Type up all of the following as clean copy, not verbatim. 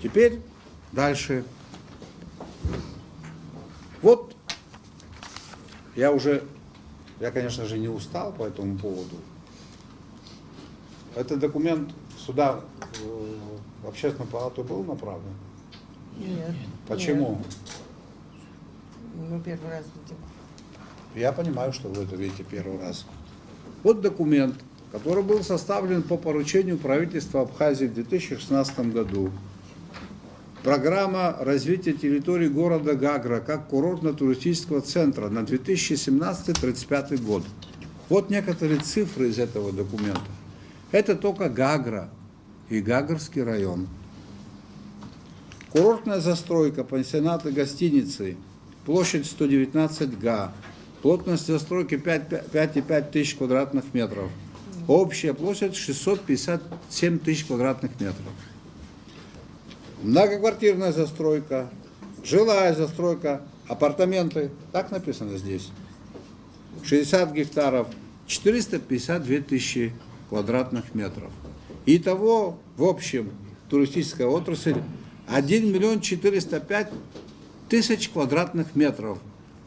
Теперь дальше. Вот я, конечно же, не устал по этому поводу. Этот документ сюда в общественную палату был направлен? Нет. Почему? Нет. Мы первый раз видим. Я понимаю, что вы это видите первый раз. Вот документ, который был составлен по поручению правительства Абхазии в 2016 году. Программа развития территории города Гагра как курортно-туристического центра на 2017-2035 год. Вот некоторые цифры из этого документа. Это только Гагра и Гагарский район. Курортная застройка, пансионаты, гостиницы, площадь 119 га, плотность застройки 5,5 тысяч квадратных метров, общая площадь 657 тысяч квадратных метров. Многоквартирная застройка, жилая застройка, апартаменты, так написано здесь, 60 гектаров, 452 тысячи квадратных метров. Итого, в общем, туристическая отрасль 1 миллион 405 тысяч квадратных метров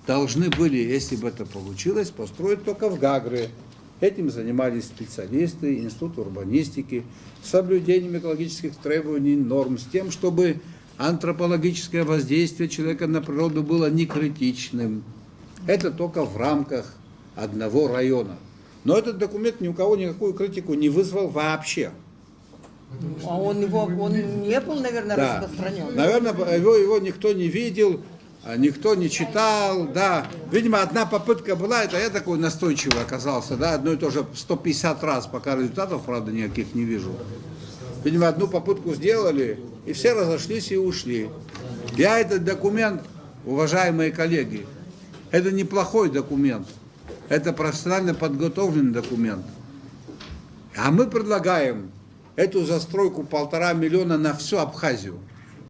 должны были, если бы это получилось, построить только в Гагре. Этим занимались специалисты, Институт урбанистики, с соблюдением экологических требований, норм, с тем, чтобы антропологическое воздействие человека на природу было не критичным. Это только в рамках одного района. Но этот документ ни у кого никакую критику не вызвал вообще. А он не был, наверное, Да. распространен. Наверное, его никто не видел, никто не читал, да. Видимо, одна попытка была, это я такой настойчивый оказался, да, одно и то же 150 раз, пока результатов, правда, никаких не вижу. Видимо, одну попытку сделали, и все разошлись и ушли. Я этот документ, уважаемые коллеги, это неплохой документ, это профессионально подготовленный документ. А мы предлагаем эту застройку 1,5 миллиона на всю Абхазию.